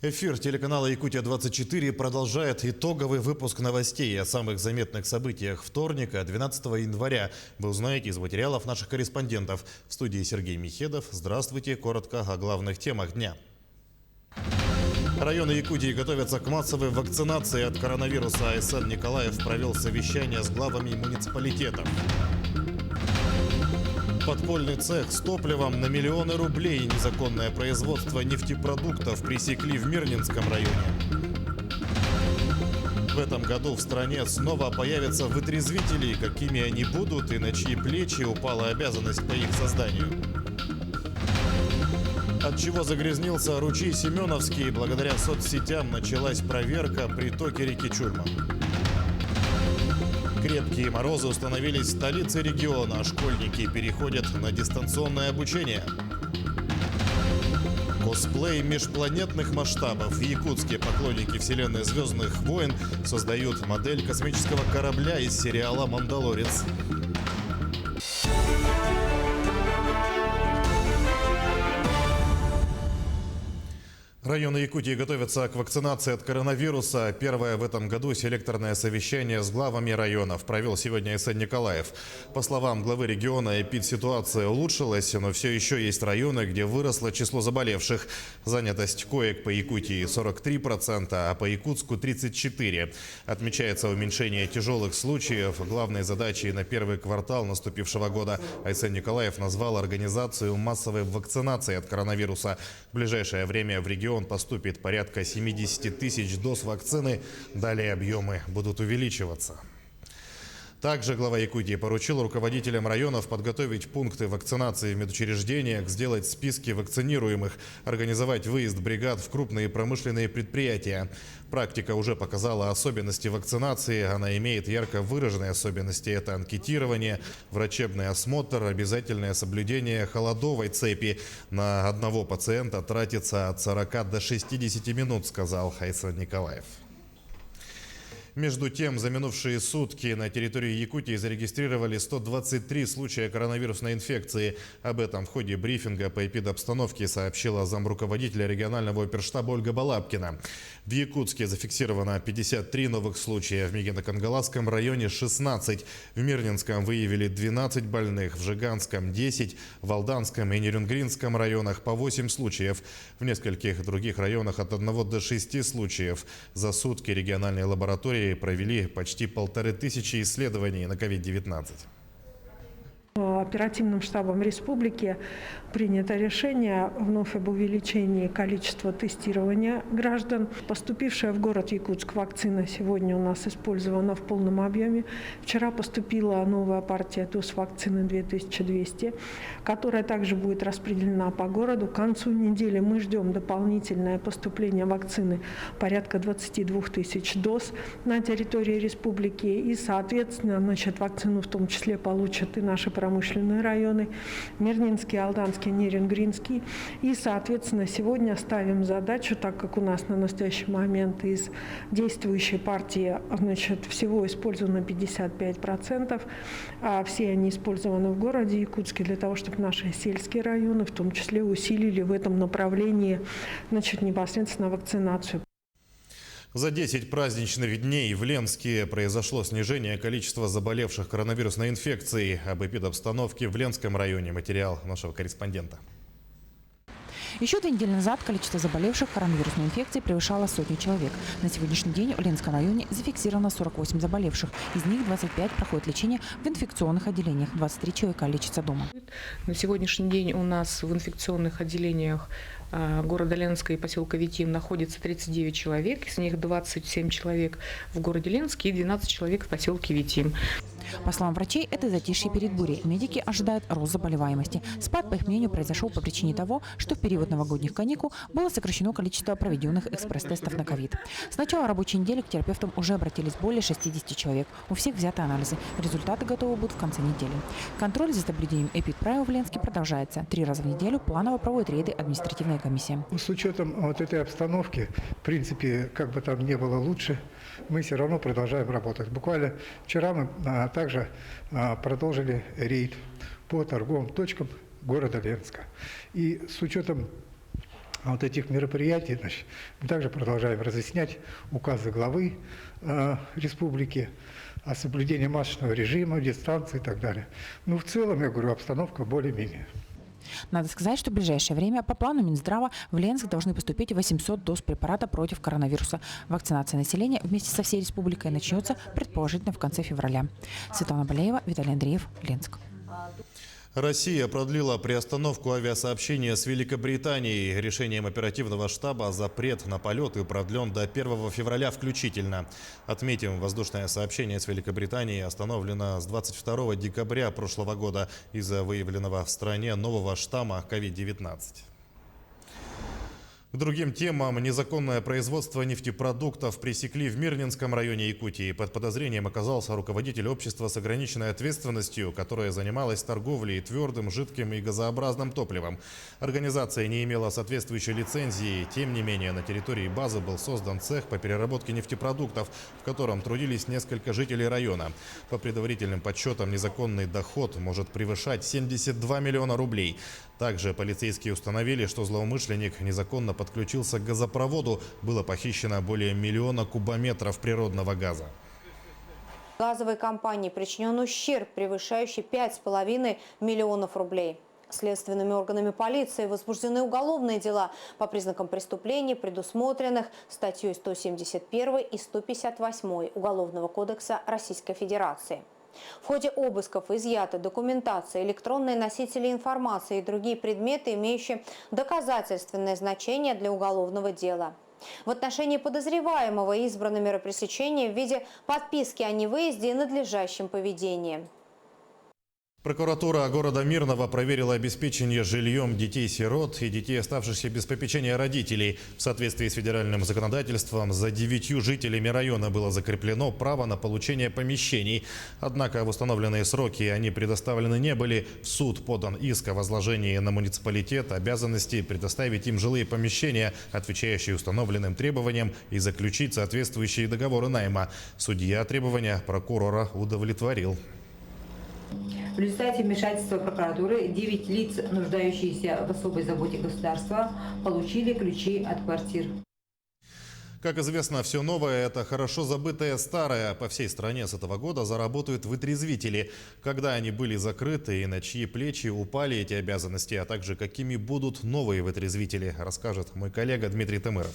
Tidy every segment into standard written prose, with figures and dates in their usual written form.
Эфир телеканала «Якутия-24» продолжает итоговый выпуск новостей о самых заметных событиях вторника, 12 января. Вы узнаете из материалов наших корреспондентов. В студии Сергей Михедов. Здравствуйте. Коротко о главных темах дня. Районы Якутии готовятся к массовой вакцинации от коронавируса. АСН Николаев провел совещание с главами муниципалитетов. Подпольный цех с топливом на миллионы рублей и незаконное производство нефтепродуктов пресекли в Мирнинском районе. В этом году в стране снова появятся вытрезвители. Какими они будут и на чьи плечи упала обязанность по их созданию. От чего загрязнился ручей Семеновский? Благодаря соцсетям началась проверка притоки реки Чурма. Крепкие морозы установились в столице региона. Школьники переходят на дистанционное обучение. Косплей межпланетных масштабов. В Якутске поклонники вселенной «Звездных войн» создают модель космического корабля из сериала «Мандалорец». Районы Якутии готовятся к вакцинации от коронавируса. Первое в этом году селекторное совещание с главами районов провел сегодня АСН Николаев. По словам главы региона, эпидситуация улучшилась, но все еще есть районы, где выросло число заболевших. Занятость коек по Якутии 43%, а по Якутску 34%. Отмечается уменьшение тяжелых случаев. Главной задачей на первый квартал наступившего года АСН Николаев назвал организацию массовой вакцинации от коронавируса. В ближайшее время в регион поступит порядка 70 тысяч доз вакцины. Далее объемы будут увеличиваться. Также глава Якутии поручил руководителям районов подготовить пункты вакцинации в медучреждениях, сделать списки вакцинируемых, организовать выезд бригад в крупные промышленные предприятия. Практика уже показала особенности вакцинации. Она имеет ярко выраженные особенности. Это анкетирование, врачебный осмотр, обязательное соблюдение холодовой цепи. На одного пациента тратится от 40 до 60 минут, сказал АСН Николаев. Между тем, за минувшие сутки на территории Якутии зарегистрировали 123 случая коронавирусной инфекции. Об этом в ходе брифинга по эпидобстановке сообщила замруководителя регионального оперштаба Ольга Балабкина. В Якутске зафиксировано 53 новых случая, в Мегино-Кангаласском районе 16, в Мирнинском выявили 12 больных, в Жиганском 10, в Алданском и Нерюнгринском районах по 8 случаев, в нескольких других районах от 1 до 6 случаев. За сутки региональные лаборатории провели почти 1500 исследований на COVID-19. Оперативным штабом республики принято решение вновь об увеличении количества тестирования граждан. Поступившая в город Якутск вакцина сегодня у нас использована в полном объеме. Вчера поступила новая партия доз вакцины 2200, которая также будет распределена по городу. К концу недели мы ждем дополнительное поступление вакцины порядка 22 тысяч доз на территории республики. И, соответственно, вакцину в том числе получат и наши промышленные районы, Мирнинский, Алданский, Нерюнгринский. И, соответственно, сегодня ставим задачу, так как у нас на настоящий момент из действующей партии всего использовано 55%, а все они использованы в городе Якутске для того, чтобы наши сельские районы в том числе усилили в этом направлении непосредственно вакцинацию. За 10 праздничных дней в Ленске произошло снижение количества заболевших коронавирусной инфекцией. Об эпидобстановке в Ленском районе материал нашего корреспондента. Еще 2 недели назад количество заболевших коронавирусной инфекцией превышало 100 человек. На сегодняшний день в Ленском районе зафиксировано 48 заболевших. Из них 25 проходят лечение в инфекционных отделениях. 23 человека лечатся дома. На сегодняшний день у нас в инфекционных отделениях города Ленска и поселка Витим находится 39 человек. Из них 27 человек в городе Ленске и 12 человек в поселке Витим. По словам врачей, это затишье перед бурей. Медики ожидают рост заболеваемости. Спад, по их мнению, произошел по причине того, что в период новогодних каникул было сокращено количество проведенных экспресс-тестов на ковид. С начала рабочей недели к терапевтам уже обратились более 60 человек. У всех взяты анализы. Результаты готовы будут в конце недели. Контроль за соблюдением эпидправил в Ленске продолжается. 3 раза в неделю планово проводит рейды административная комиссия. С учетом этой обстановки, в принципе, как бы там ни было лучше, мы все равно продолжаем работать. Буквально вчера мы также продолжили рейд по торговым точкам города Ленска. И с учетом А вот этих мероприятий, значит, мы также продолжаем разъяснять указы главы республики о соблюдении масочного режима, дистанции и так далее. Ну, в целом, я говорю, обстановка более-менее. Надо сказать, что в ближайшее время по плану Минздрава в Ленск должны поступить 800 доз препарата против коронавируса. Вакцинация населения вместе со всей республикой начнется предположительно в конце февраля. Светлана Балеева, Виталий Андреев, Ленск. Россия продлила приостановку авиасообщения с Великобританией. Решением оперативного штаба запрет на полеты продлен до 1 февраля включительно. Отметим, воздушное сообщение с Великобританией остановлено с 22 декабря прошлого года из-за выявленного в стране нового штамма COVID-19. К другим темам. Незаконное производство нефтепродуктов пресекли в Мирнинском районе Якутии. Под подозрением оказался руководитель общества с ограниченной ответственностью, которое занималось торговлей твердым, жидким и газообразным топливом. Организация не имела соответствующей лицензии. Тем не менее, на территории базы был создан цех по переработке нефтепродуктов, в котором трудились несколько жителей района. По предварительным подсчетам, незаконный доход может превышать 72 миллиона рублей. Также полицейские установили, что злоумышленник незаконно подключился к газопроводу. Было похищено более 1 миллиона кубометров природного газа. Газовой компании причинен ущерб, превышающий 5,5 миллионов рублей. Следственными органами полиции возбуждены уголовные дела по признакам преступлений, предусмотренных статьей 171 и 158 Уголовного кодекса Российской Федерации. В ходе обысков изъяты документация, электронные носители информации и другие предметы, имеющие доказательственное значение для уголовного дела. В отношении подозреваемого избрано меры пресечения в виде подписки о невыезде и надлежащем поведении. Прокуратура города Мирного проверила обеспечение жильем детей-сирот и детей, оставшихся без попечения родителей. В соответствии с федеральным законодательством за 9 жителями района было закреплено право на получение помещений. Однако в установленные сроки они предоставлены не были. В суд подан иск о возложении на муниципалитет обязанности предоставить им жилые помещения, отвечающие установленным требованиям, и заключить соответствующие договоры найма. Судья требования прокурора удовлетворил. В результате вмешательства прокуратуры 9 лиц, нуждающиеся в особой заботе государства, получили ключи от квартир. Как известно, все новое – это хорошо забытое старое. По всей стране с этого года заработают вытрезвители. Когда они были закрыты и на чьи плечи упали эти обязанности, а также какими будут новые вытрезвители, расскажет мой коллега Дмитрий Темыров.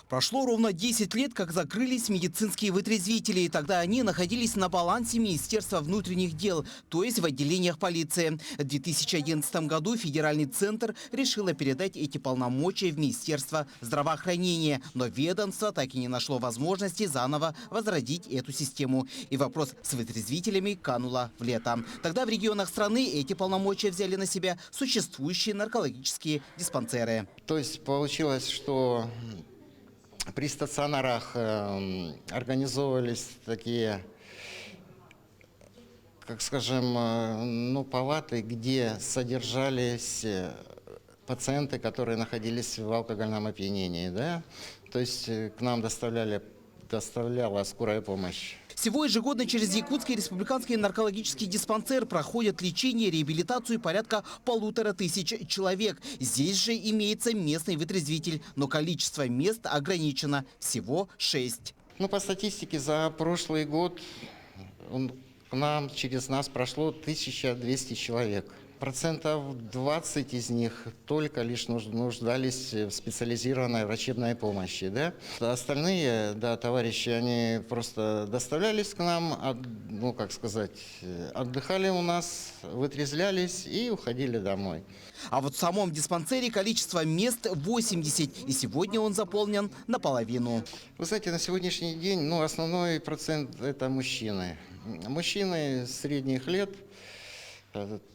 Прошло ровно 10 лет, как закрылись медицинские вытрезвители. И тогда они находились на балансе Министерства внутренних дел, то есть в отделениях полиции. В 2011 году федеральный центр решило передать эти полномочия в Министерство здравоохранения. Но ведомство так и не нашло возможности заново возродить эту систему. И вопрос с вытрезвителями кануло в лето. Тогда в регионах страны эти полномочия взяли на себя существующие наркологические диспансеры. То есть получилось, что при стационарах организовывались такие, как скажем, палаты, где содержались пациенты, которые находились в алкогольном опьянении, да? То есть к нам доставляла скорая помощь. Всего ежегодно через Якутский республиканский наркологический диспансер проходят лечение и реабилитацию порядка 1500 человек. Здесь же имеется местный вытрезвитель, но количество мест ограничено – всего 6. По статистике за прошлый год через нас прошло 1200 человек. 20% из них только лишь нуждались в специализированной врачебной помощи. Да? Остальные, товарищи, они просто доставлялись к нам, отдыхали у нас, вытрезвлялись и уходили домой. А вот в самом диспансере количество мест 80, и сегодня он заполнен наполовину. Вы знаете, на сегодняшний день основной процент – это мужчины. Мужчины средних лет,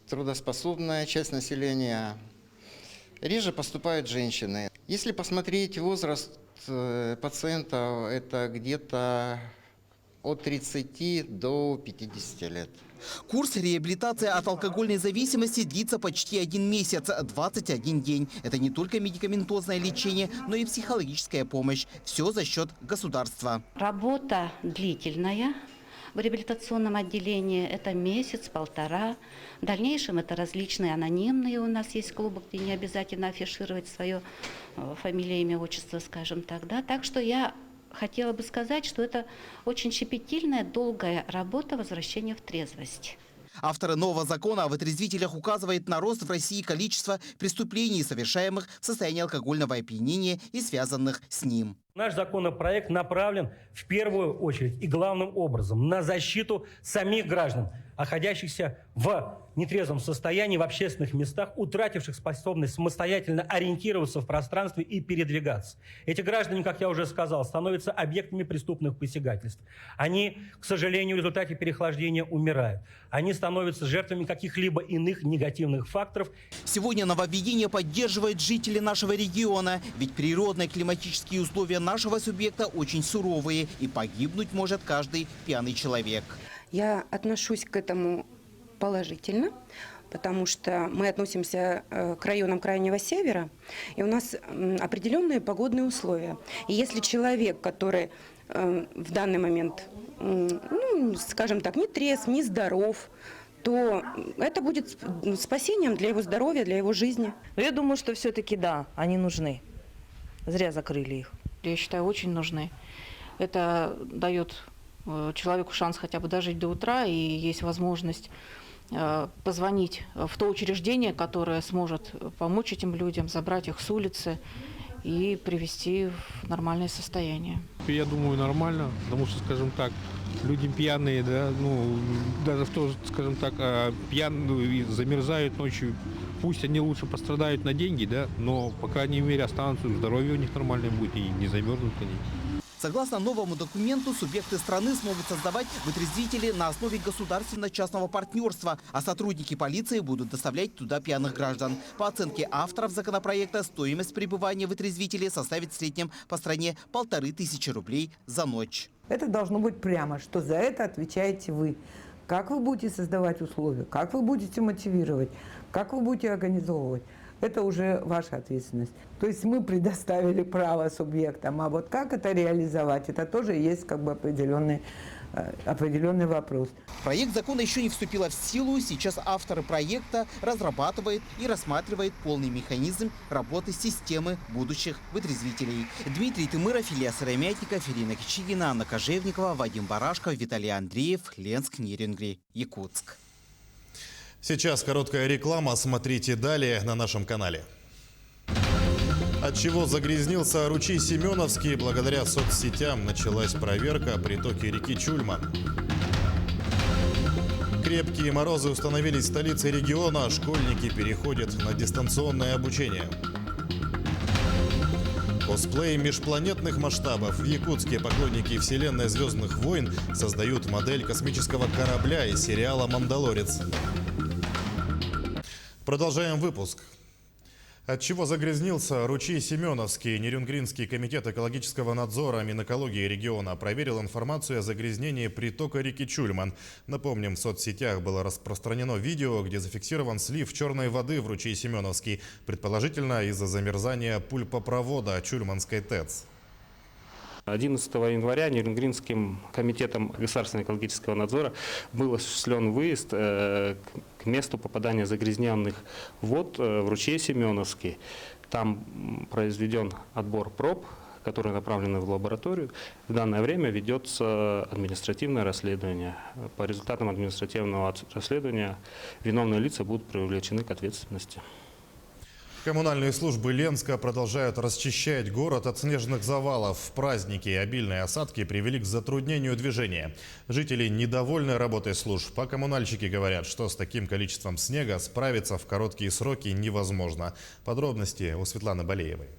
трудоспособная часть населения. Реже поступают женщины. Если посмотреть возраст пациентов, это где-то от 30 до 50 лет. Курс реабилитации от алкогольной зависимости длится почти 1 месяц, 21 день. Это не только медикаментозное лечение, но и психологическая помощь. Все за счет государства. Работа длительная. в реабилитационном отделении это месяц-полтора. В дальнейшем это различные анонимные у нас есть клубы, где не обязательно афишировать свое фамилию, имя, отчество, скажем так. Да? Так что я хотела бы сказать, что это очень щепетильная, долгая работа возвращения в трезвость. Авторы нового закона о вытрезвителях указывают на рост в России количества преступлений, совершаемых в состоянии алкогольного опьянения и связанных с ним. Наш законопроект направлен в первую очередь и главным образом на защиту самих граждан, находящихся в нетрезвом состоянии в общественных местах, утративших способность самостоятельно ориентироваться в пространстве и передвигаться. Эти граждане, как я уже сказал, становятся объектами преступных посягательств. Они, к сожалению, в результате переохлаждения умирают. Они становятся жертвами каких-либо иных негативных факторов. Сегодня нововведение поддерживают жители нашего региона, ведь природные климатические условия нашего субъекта очень суровые, и погибнуть может каждый пьяный человек. Я отношусь к этому положительно, потому что мы относимся к районам Крайнего Севера, и у нас определенные погодные условия. И если человек, который в данный момент, ну, скажем так, не трезв, не здоров, то это будет спасением для его здоровья, для его жизни. Я думаю, что все-таки да, они нужны. Зря закрыли их. Я считаю, очень нужны. Это дает человеку шанс хотя бы дожить до утра, и есть возможность позвонить в то учреждение, которое сможет помочь этим людям, забрать их с улицы и привести в нормальное состояние. Я думаю, нормально, потому что, скажем так, люди пьяные, да, ну, даже в то, скажем так, пьяные замерзают ночью. Пусть они лучше пострадают на деньги, да, но, по крайней мере, останутся, здоровье у них нормальное будет и не замерзнут они. Согласно новому документу, субъекты страны смогут создавать вытрезвители на основе государственно-частного партнерства, а сотрудники полиции будут доставлять туда пьяных граждан. По оценке авторов законопроекта, стоимость пребывания вытрезвителей составит в среднем по стране 1500 рублей за ночь. Это должно быть прямо, что за это отвечаете вы. Как вы будете создавать условия, как вы будете мотивировать, как вы будете организовывать. Это уже ваша ответственность. То есть мы предоставили право субъектам, а вот как это реализовать, это тоже есть как бы определенный вопрос. Проект закона еще не вступил в силу. Сейчас авторы проекта разрабатывают и рассматривают полный механизм работы системы будущих вытрезвителей. Дмитрий Тымыров, Илья Сыромятников, Ирина Кичигина, Анна Кожевникова, Вадим Барашков, Виталий Андреев, Ленск, Нерюнгри, Якутск. Сейчас короткая реклама. Смотрите далее на нашем канале. Отчего загрязнился ручей Семеновский? Благодаря соцсетям началась проверка притоки реки Чульман. Крепкие морозы установились в столице региона. Школьники переходят на дистанционное обучение. Косплей межпланетных масштабов. В Якутске поклонники вселенной «Звездных войн» создают модель космического корабля из сериала «Мандалорец». Продолжаем выпуск. Отчего загрязнился ручей Семеновский? Нерюнгринский комитет экологического надзора Минэкологии региона проверил информацию о загрязнении притока реки Чульман. Напомним, в соцсетях было распространено видео, где зафиксирован слив черной воды в ручей Семеновский, предположительно из-за замерзания пульпопровода Чульманской ТЭЦ. 11 января Нерюнгринским комитетом государственного экологического надзора был осуществлен выезд к месту попадания загрязненных вод в ручей Семеновский. Там произведен отбор проб, которые направлены в лабораторию. В данное время ведется административное расследование. По результатам административного расследования виновные лица будут привлечены к ответственности. Коммунальные службы Ленска продолжают расчищать город от снежных завалов. В праздники обильные осадки привели к затруднению движения. Жители недовольны работой служб, а коммунальщики говорят, что с таким количеством снега справиться в короткие сроки невозможно. Подробности у Светланы Балеевой.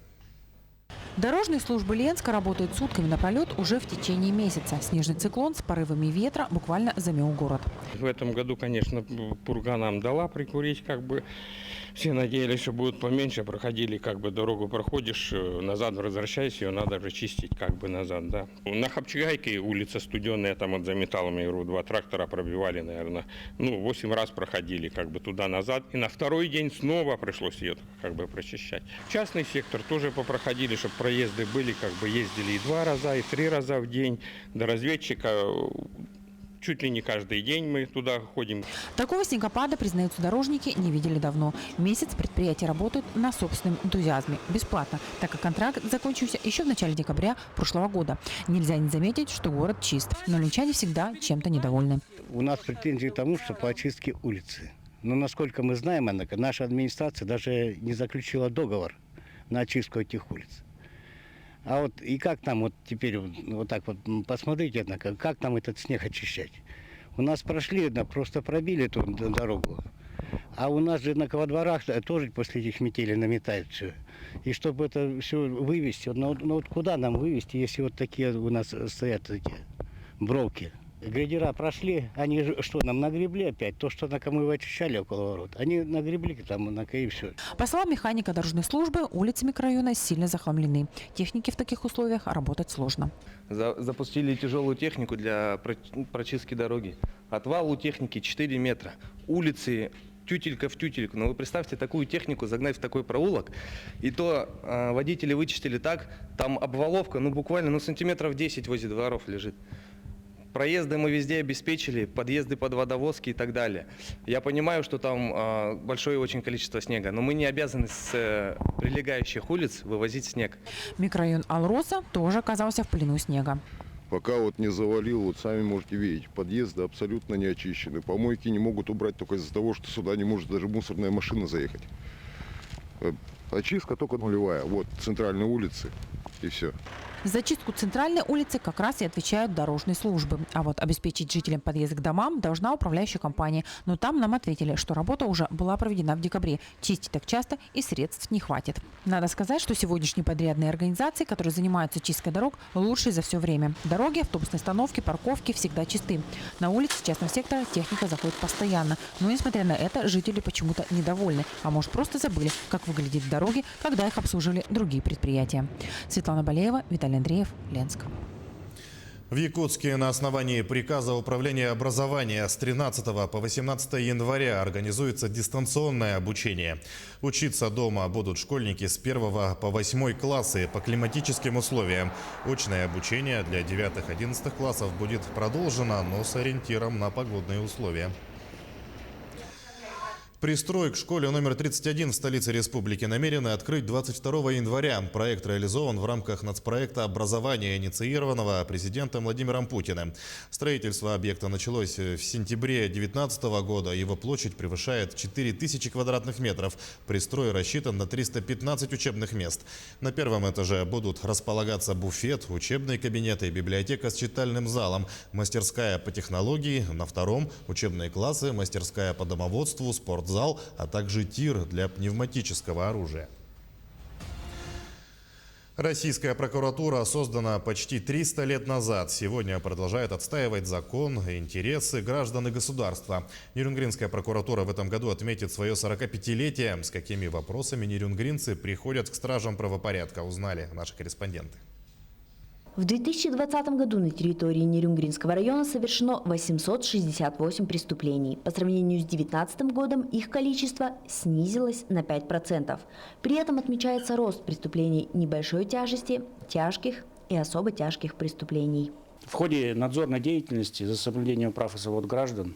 Дорожные службы Ленска работают сутками напролет уже в течение месяца. Снежный циклон с порывами ветра буквально замел город. В этом году, конечно, пурга нам дала прикурить, как бы. Все надеялись, что будет поменьше, проходили, как бы дорогу проходишь, назад возвращайся, ее надо же чистить, как бы назад, да. На Хапчгайке улица студеная, там вот за металлами РУ-2 трактора пробивали, наверное, 8 раз проходили, как бы туда-назад. И на второй день снова пришлось ее, как бы, прочищать. Частный сектор тоже попроходили, чтобы проезды были, как бы ездили и 2 раза, и 3 раза в день. До разведчика чуть ли не каждый день мы туда ходим. Такого снегопада, признаются дорожники, не видели давно. Месяц предприятия работают на собственном энтузиазме, бесплатно, так как контракт закончился еще в начале декабря прошлого года. Нельзя не заметить, что город чист, но линчане всегда чем-то недовольны. У нас претензии к тому, что по очистке улицы. Но, насколько мы знаем, наша администрация даже не заключила договор на очистку этих улиц. А вот и как там вот теперь вот так вот посмотрите, однако, как там этот снег очищать? У нас прошли, просто пробили эту дорогу, а у нас же во дворах тоже после этих метелей наметает все. И чтобы это все вывести, вот куда нам вывести, если вот такие у нас стоят эти бровки? Грейдера прошли, они что, нам нагребли опять? То, что мы очищали около ворот, они нагребли там и все. По словам механика дорожной службы, улицы микрорайона сильно захламлены. Технике в таких условиях работать сложно. Запустили тяжелую технику для прочистки дороги. Отвал у техники 4 метра. Улицы тютелька в тютельку. Но вы представьте, такую технику загнать в такой проулок. И то водители вычистили так, там обваловка, буквально сантиметров 10 возле дворов лежит. Проезды мы везде обеспечили, подъезды под водовозки и так далее. Я понимаю, что там большое очень количество снега, но мы не обязаны с прилегающих улиц вывозить снег. Микрорайон Алроса тоже оказался в плену снега. Пока не завалил, сами можете видеть, подъезды абсолютно не очищены. Помойки не могут убрать только из-за того, что сюда не может даже мусорная машина заехать. Очистка только нулевая. Вот центральные улицы и все. За чистку центральной улицы как раз и отвечают дорожные службы. А вот обеспечить жителям подъезд к домам должна управляющая компания. Но там нам ответили, что работа уже была проведена в декабре. Чистить так часто и средств не хватит. Надо сказать, что сегодняшние подрядные организации, которые занимаются чисткой дорог, лучшие за все время. Дороги, автобусные остановки, парковки всегда чисты. На улице частного сектора техника заходит постоянно. Но, несмотря на это, жители почему-то недовольны. А может, просто забыли, как выглядят дороги, когда их обслуживали другие предприятия. Светлана Болеева, Виталий Андреев, Ленск. В Якутске на основании приказа Управления образования с 13 по 18 января организуется дистанционное обучение. Учиться дома будут школьники с 1 по 8 классы по климатическим условиям. Очное обучение для 9-11 классов будет продолжено, но с ориентиром на погодные условия. Пристрой к школе номер 31 в столице республики намерены открыть 22 января. Проект реализован в рамках нацпроекта образования, инициированного президентом Владимиром Путиным. Строительство объекта началось в сентябре 2019 года. Его площадь превышает 4000 квадратных метров. Пристрой рассчитан на 315 учебных мест. На первом этаже будут располагаться буфет, учебные кабинеты, библиотека с читальным залом, мастерская по технологии. На втором – учебные классы, мастерская по домоводству, спортзал, а также тир для пневматического оружия. Российская прокуратура создана почти 300 лет назад. Сегодня продолжает отстаивать закон и интересы граждан и государства. Нерюнгринская прокуратура в этом году отметит свое 45-летие. С какими вопросами нерюнгринцы приходят к стражам правопорядка, узнали наши корреспонденты. В 2020 году на территории Нерюнгринского района совершено 868 преступлений. По сравнению с 2019 годом их количество снизилось на 5%. При этом отмечается рост преступлений небольшой тяжести, тяжких и особо тяжких преступлений. В ходе надзорной деятельности за соблюдением прав и свобод граждан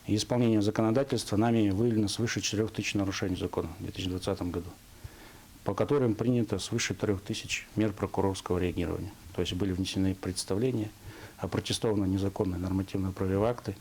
и исполнением законодательства нами выявлено свыше 4000 нарушений закона в 2020 году, по которым принято свыше 3000 мер прокурорского реагирования. То есть были внесены представления, опротестованы незаконные нормативно-правовые акты,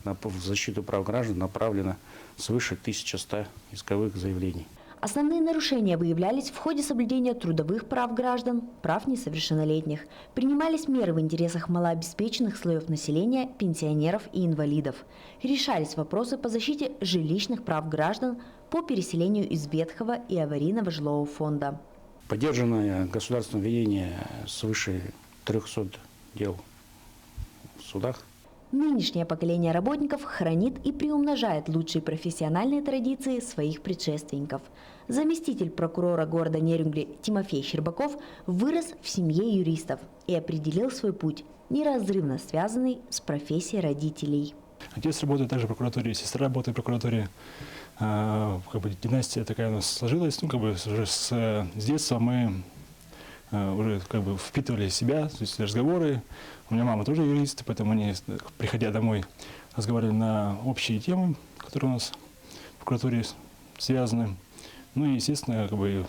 в защиту прав граждан направлено свыше 1100 исковых заявлений. Основные нарушения выявлялись в ходе соблюдения трудовых прав граждан, прав несовершеннолетних. Принимались меры в интересах малообеспеченных слоев населения, пенсионеров и инвалидов. Решались вопросы по защите жилищных прав граждан, по переселению из ветхого и аварийного жилого фонда. Поддержано государственное ведение свыше 300 дел в судах. Нынешнее поколение работников хранит и приумножает лучшие профессиональные традиции своих предшественников. Заместитель прокурора города Нерюнгри Тимофей Щербаков вырос в семье юристов и определил свой путь, неразрывно связанный с профессией родителей. Отец работает также в прокуратуре, сестра работает в прокуратуре. Династия такая у нас сложилась. Уже с детства мы уже как бы впитывали в себя, то есть разговоры. У меня мама тоже юрист, поэтому они, приходя домой, разговаривали на общие темы, которые у нас в прокуратуре связаны. Ну и, естественно, как бы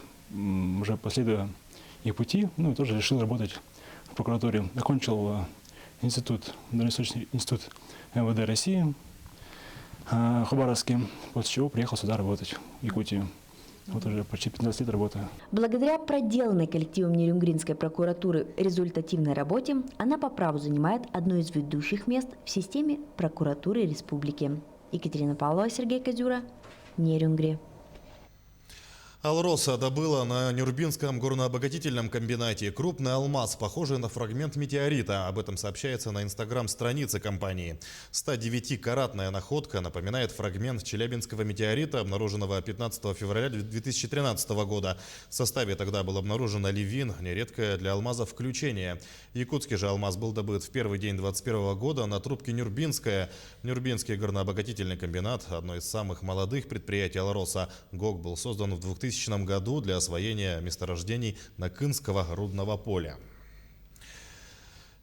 уже последуя их пути, ну, тоже решил работать в прокуратуре. Окончил Дальневосточный институт МВД России в Хабаровске, после чего приехал сюда работать, в Якутию. Вот уже почти 15 лет работаю. Благодаря проделанной коллективом Нерюнгринской прокуратуры результативной работе, она по праву занимает одно из ведущих мест в системе прокуратуры республики. Екатерина Павлова, Сергей Козюра, Нерюнгри. Алроса добыла на Нюрбинском горнообогатительном комбинате крупный алмаз, похожий на фрагмент метеорита. Об этом сообщается на инстаграм-странице компании. 109-каратная находка напоминает фрагмент челябинского метеорита, обнаруженного 15 февраля 2013 года. В составе тогда был обнаружен оливин, нередкое для алмазов включение. Якутский же алмаз был добыт в первый день 2021 года на трубке Нюрбинская. Нюрбинский горнообогатительный комбинат – одно из самых молодых предприятий Алроса. ГОК был создан в 2000 году для освоения месторождений Накынского рудного поля.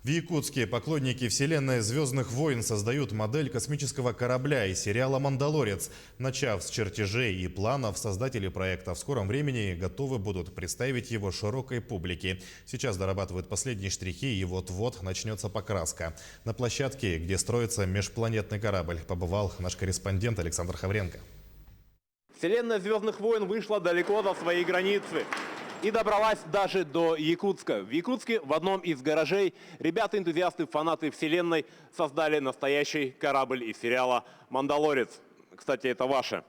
В Якутске поклонники вселенной «Звездных войн» создают модель космического корабля из сериала «Мандалорец». Начав с чертежей и планов, создатели проекта в скором времени готовы будут представить его широкой публике. Сейчас дорабатывают последние штрихи, и вот-вот начнется покраска. На площадке, где строится межпланетный корабль, побывал наш корреспондент Александр Хавренко. Вселенная «Звездных войн» вышла далеко за свои границы и добралась даже до Якутска. В Якутске в одном из гаражей ребята-энтузиасты, фанаты вселенной создали настоящий корабль из сериала «Мандалорец». Кстати, это ваше.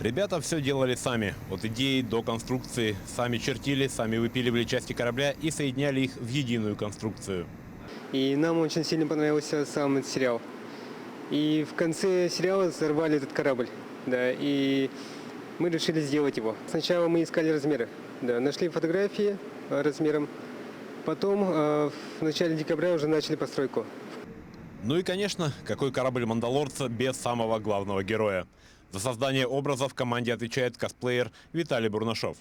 Ребята все делали сами. От идеи до конструкции. Сами чертили, сами выпиливали части корабля и соединяли их в единую конструкцию. И нам очень сильно понравился сам этот сериал. И в конце сериала взорвали этот корабль, да, и мы решили сделать его. Сначала мы искали размеры, да, нашли фотографии размером, потом в начале декабря уже начали постройку. Ну и, конечно, какой корабль «Мандалорца» без самого главного героя. За создание образа в команде отвечает косплеер Виталий Бурнашов.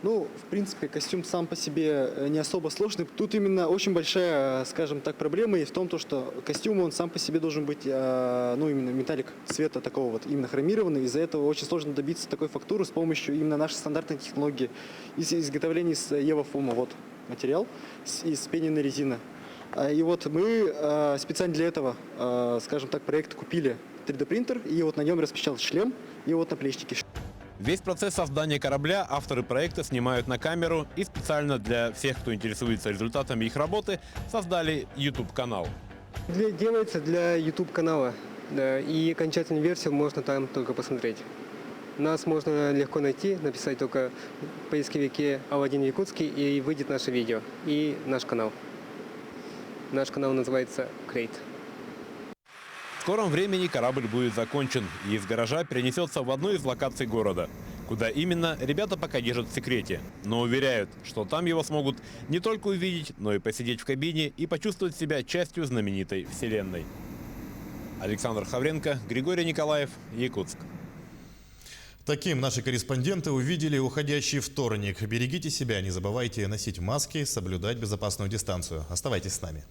Ну, в принципе, костюм сам по себе не особо сложный. Тут именно очень большая, скажем так, проблема есть в том, что костюм, он сам по себе должен быть, ну, именно металлик цвета такого вот, именно хромированный. Из-за этого очень сложно добиться такой фактуры с помощью именно нашей стандартной технологии изготовления из евофома. Вот материал из пененной резины. И вот мы специально для этого, скажем так, проект купили 3D-принтер, и вот на нем распечатал шлем и вот наплечники. Весь процесс создания корабля авторы проекта снимают на камеру и специально для всех, кто интересуется результатами их работы, создали YouTube-канал. Делается для YouTube-канала, да, и окончательную версию можно там только посмотреть. Нас можно легко найти, написать только в поисковике «Аладдин Якутский», и выйдет наше видео и наш канал. Наш канал называется «Крейт». В скором времени корабль будет закончен и из гаража перенесется в одну из локаций города. Куда именно, ребята пока держат в секрете, но уверяют, что там его смогут не только увидеть, но и посидеть в кабине и почувствовать себя частью знаменитой вселенной. Александр Хавренко, Григорий Николаев, Якутск. Таким наши корреспонденты увидели уходящий вторник. Берегите себя, не забывайте носить маски, соблюдать безопасную дистанцию. Оставайтесь с нами.